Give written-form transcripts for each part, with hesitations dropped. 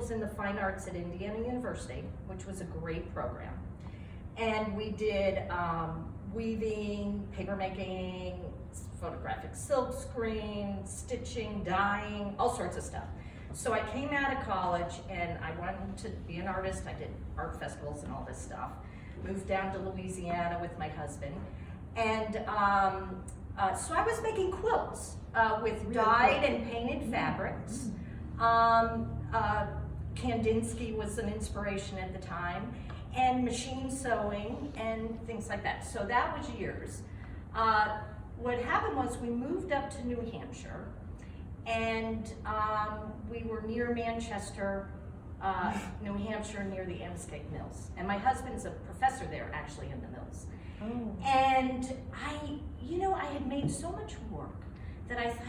was in the Fine Arts at Indiana University, which was a great program. And we did weaving, papermaking, photographic silk screen, stitching, dyeing, all sorts of stuff. So I came out of college and I wanted to be an artist. I did art festivals and all this stuff. Moved down to Louisiana with my husband. And so I was making quilts with dyed and painted fabrics. Kandinsky was an inspiration at the time, and machine sewing and things like that. So that was years. What happened was we moved up to New Hampshire, and we were near Manchester, New Hampshire, near the Amescake Mills. And my husband's a professor there, actually, in the mills. Oh. And I had made so much work that I thought,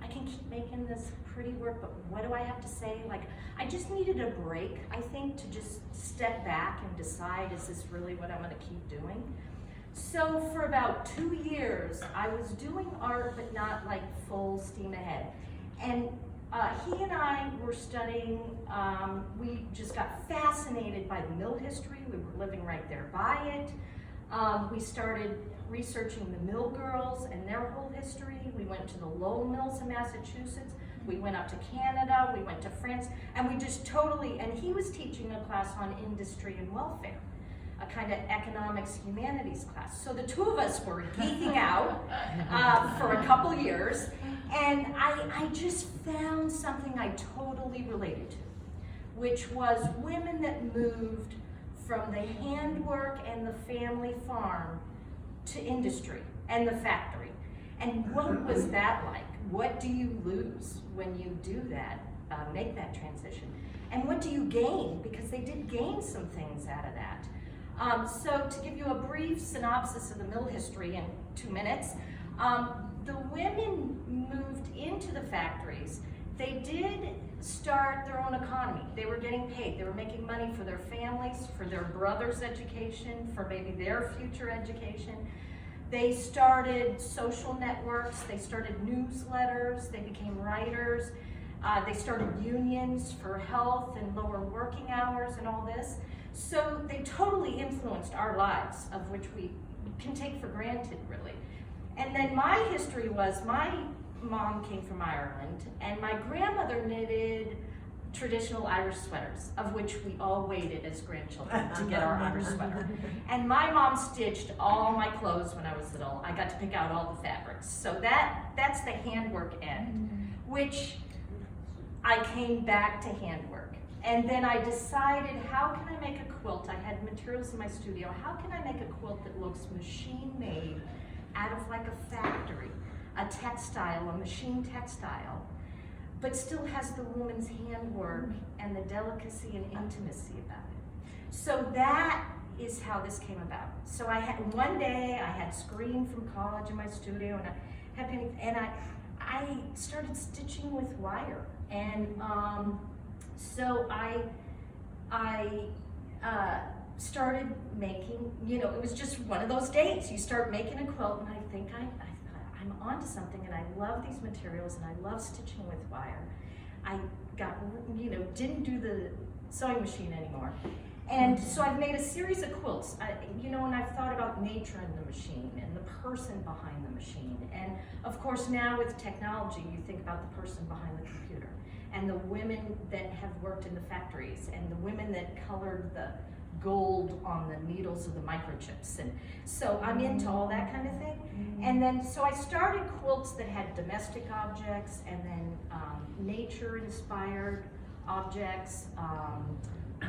I can keep making this pretty work, but what do I have to say? Like, I just needed a break, I think, to just step back and decide, is this really what I'm gonna keep doing? So for about 2 years, I was doing art, but not like full steam ahead. And he and I were studying, we just got fascinated by the mill history. We were living right there by it. We started researching the mill girls and their whole history. We went to the Lowell Mills in Massachusetts. We went up to Canada, we went to France, and we just totally, and he was teaching a class on industry and welfare, a kind of economics humanities class. So the two of us were geeking out for a couple years, and I just found something I totally related to, which was women that moved from the handwork and the family farm to industry and the factory. And what was that like? What do you lose when you do that, make that transition? And what do you gain? Because they did gain some things out of that. So to give you a brief synopsis of the mill history in 2 minutes, the women moved into the factories. They did start their own economy. They were getting paid. They were making money for their families, for their brother's education, for maybe their future education. They started social networks. They started newsletters. They became writers. They started unions for health and lower working hours and all this. So they totally influenced our lives, of which we can take for granted, really. And then my history was, my mom came from Ireland, and my grandmother knitted traditional Irish sweaters, of which we all waited as grandchildren to get our Irish sweater. And my mom stitched all my clothes when I was little. I got to pick out all the fabrics. So that's the handwork end, which I came back to handwork. And then I decided, how can I make a quilt? I had materials in my studio. How can I make a quilt that looks machine made out of like a factory, a textile, a machine textile, but still has the woman's handwork and the delicacy and intimacy about it. So that is how this came about. So one day I had screen from college in my studio, and I had painting, and I started stitching with wire. And so I started making, it was just one of those days. You start making a quilt, and I think I'm onto something, and I love these materials, and I love stitching with wire. I got, didn't do the sewing machine anymore. And so I've made a series of quilts, and I've thought about nature in the machine and the person behind the machine. And of course now with technology, you think about the person behind the computer and the women that have worked in the factories and the women that colored the gold on the needles of the microchips. And so I'm into all that kind of thing. And then, so I started quilts that had domestic objects, and then nature-inspired objects,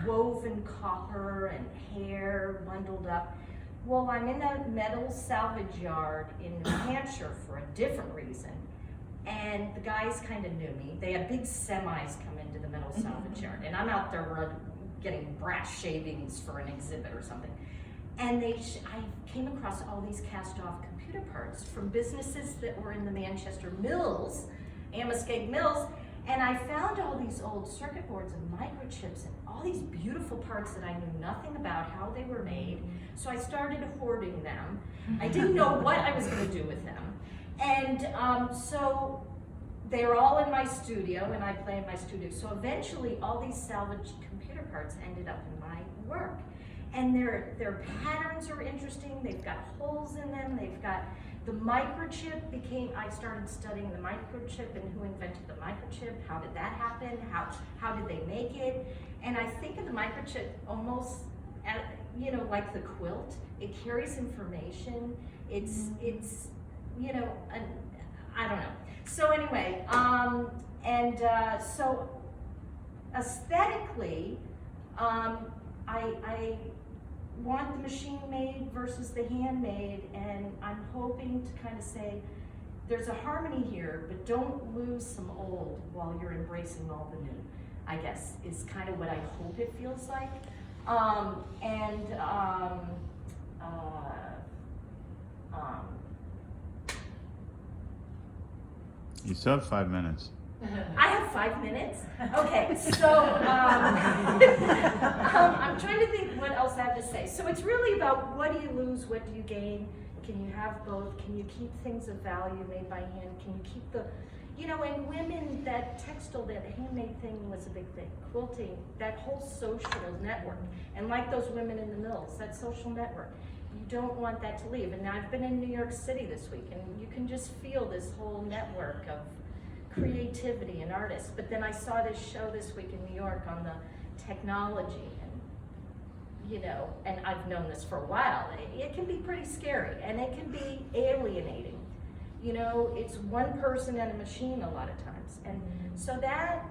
woven copper and hair bundled up. Well, I'm in a metal salvage yard in New Hampshire for a different reason. And the guys kind of knew me. They had big semis come into the metal salvage yard, and I'm out there getting brass shavings for an exhibit or something. And I came across all these cast-off computer parts from businesses that were in the Manchester mills, Amescake Mills, and I found all these old circuit boards and microchips and all these beautiful parts that I knew nothing about how they were made. So I started hoarding them. I didn't know what I was going to do with them. And so they're all in my studio, and I play in my studio. So eventually, all these salvaged computer parts ended up in my work. And their patterns are interesting. They've got holes in them. They've got the microchip became. I started studying the microchip and who invented the microchip. How did that happen? How did they make it? And I think of the microchip almost, like the quilt. It carries information. It's I don't know. So anyway, so aesthetically, I want the machine made versus the handmade, and I'm hoping to kind of say there's a harmony here, but don't lose some old while you're embracing all the new, I guess, is kind of what I hope it feels like. You still have 5 minutes. I have 5 minutes? Okay, so I'm trying to think what else I have to say. So it's really about what do you lose, what do you gain? Can you have both? Can you keep things of value made by hand? Can you keep the, and women, that textile, that handmade thing was a big thing. Quilting, that whole social network. And like those women in the mills, that social network. You don't want that to leave. And I've been in New York City this week, and you can just feel this whole network of creativity and artists. But then I saw this show this week in New York on the technology, and I've known this for a while. It can be pretty scary, and it can be alienating. It's one person and a machine a lot of times. And so that,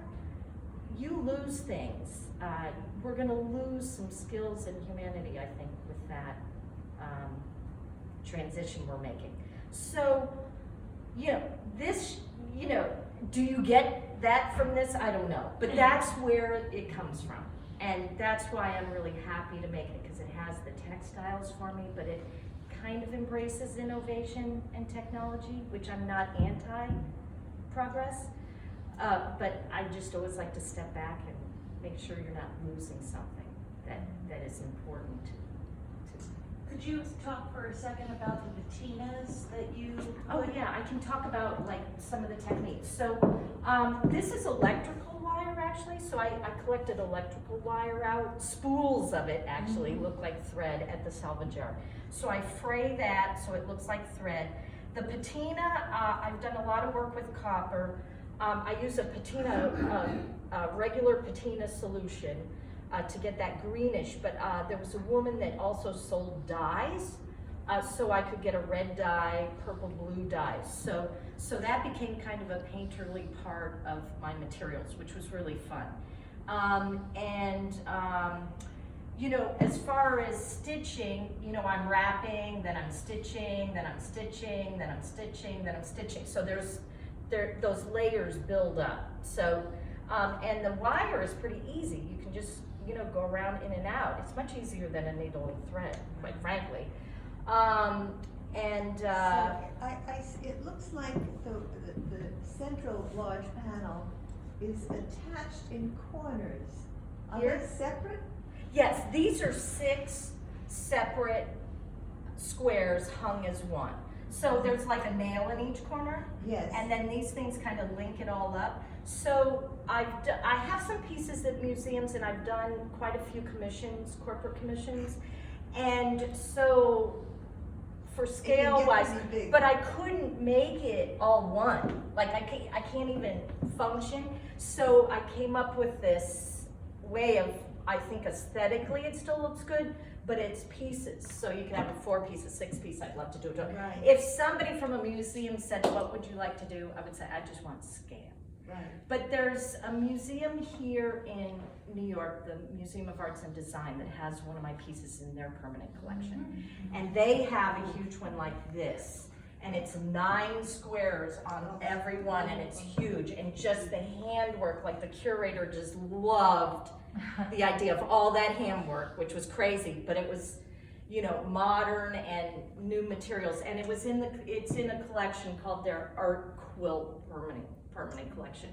you lose things. We're gonna lose some skills and humanity, I think, with that transition we're making. So, this, do you get that from this? I don't know, but that's where it comes from. And that's why I'm really happy to make it, because it has the textiles for me, but it kind of embraces innovation and technology, which I'm not anti-progress, but I just always like to step back and make sure you're not losing something that is important. Could you talk for a second about the patinas that you... Oh yeah, I can talk about like some of the techniques. So this is electrical wire actually. So I collected electrical wire out. Spools of it actually look like thread at the salvage yard. So I fray that so it looks like thread. The patina, I've done a lot of work with copper. I use a patina, regular patina solution. To get that greenish, but there was a woman that also sold dyes, so I could get a red dye, purple, blue dyes. So that became kind of a painterly part of my materials, which was really fun. As far as stitching, I'm wrapping, then I'm stitching, then I'm stitching, then I'm stitching, then I'm stitching. So those layers build up. So, and the wire is pretty easy. You can just go around in and out. It's much easier than a needle and thread, quite frankly. So it looks like the central large panel is attached in corners. Are they separate? Yes, these are 6 separate squares hung as one. So there's like a nail in each corner. Yes. And then these things kind of link it all up. So I have some pieces at museums, and I've done quite a few commissions, corporate commissions. And so for scale wise, but I couldn't make it all one. Like I can't even function. So I came up with this way of, I think aesthetically it still looks good, but it's pieces. So you can have a 4-piece, a 6-piece, I'd love to do it. Right. If somebody from a museum said, what would you like to do? I would say, I just want scale. Right. But there's a museum here in New York, the Museum of Arts and Design, that has one of my pieces in their permanent collection. And they have a huge one like this. And it's 9 squares on every one, and it's huge. And just the handwork, like the curator just loved the idea of all that handwork, which was crazy, but it was, modern and new materials. And it's in a collection called their Art Quilt permanent collection.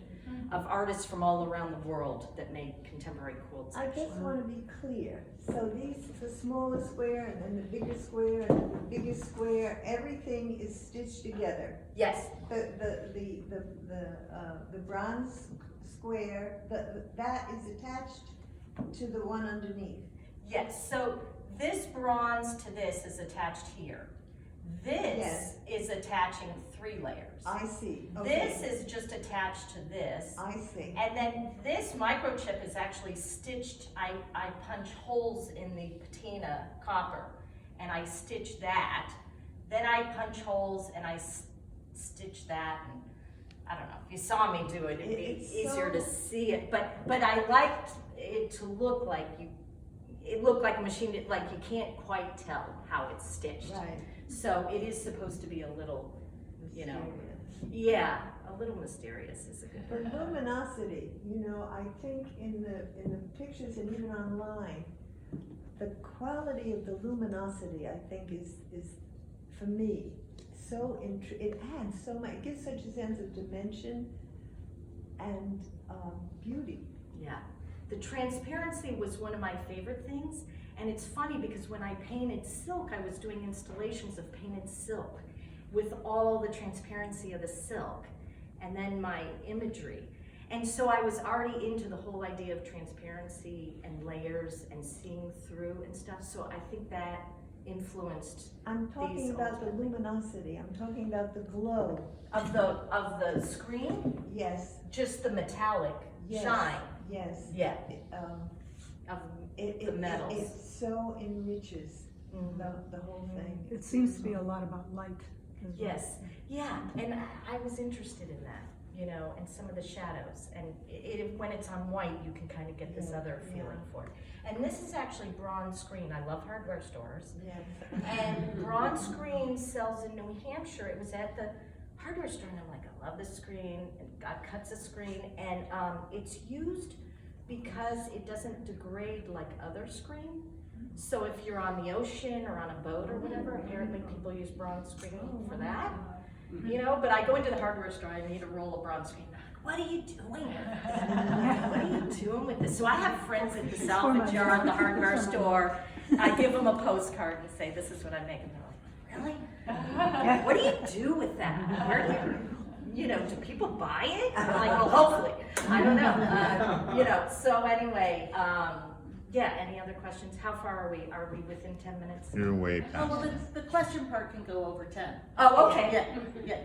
of artists from all around the world that make contemporary quilts. I actually. just want to be clear. So these, the smaller square and then the bigger square and then the biggest square, everything is stitched together. Yes, The bronze square, that is attached to the one underneath. yes, so this bronze to this is attached here. This Yes. is attaching 3 layers. I see, This okay. is just attached to this. I see. And then this microchip is actually stitched, I punch holes in the patina copper and I stitch that. Then I punch holes and I stitch that, and I don't know, if you saw me do it, it'd be It's easier to so- see it. But I liked it to look like it looked like a machine, like you can't quite tell how it's stitched. Right. So it is supposed to be a little, you know, Mysterious. yeah, a little mysterious is a good The word. luminosity, you know, I think in the pictures and even online, the quality of the luminosity, I think, is for me, so it adds so much, it gives such a sense of dimension and beauty. Yeah, the transparency was one of my favorite things, and it's funny because when I painted silk, I was doing installations of painted silk with all the transparency of the silk, and then my imagery. And so I was already into the whole idea of transparency and layers and seeing through and stuff, so I think that influenced I'm talking These about the ultimately. luminosity, I'm talking about the glow. of the screen, Yes, just the metallic yes, shine. yes. Yeah, Um, of it, The metals. It so enriches mhm. the whole thing. It seems to be a lot about light as well. Yes, yeah, and I was interested in that, you know, and some of the shadows, and when it's on white, you can kind of get this Yeah, other yeah. feeling for it. And this is actually bronze screen. I love hardware stores, Yes. and bronze screen sells in New Hampshire. It was at the hardware store, and I'm like, I love this screen. And God cuts a screen, and it's used because it doesn't degrade like other screen. So if you're on the ocean or on a boat or whatever, apparently people use bronze screen for that. You know, but I go into the hardware store, I need a roll of bronze screen. What are you doing with this? What are you doing with this? So I have friends at the salvage yard, the hardware store. I give them a postcard and say, this is what I make. And they're like, really? What do you do with that? Where do you know, do people buy it? I'm like, well, hopefully. I don't know. You know, so anyway, yeah, any other questions? How far are we? Are we within 10 minutes? You're way Oh, past. well, the question part can go over 10. Oh, okay. Yeah, yeah.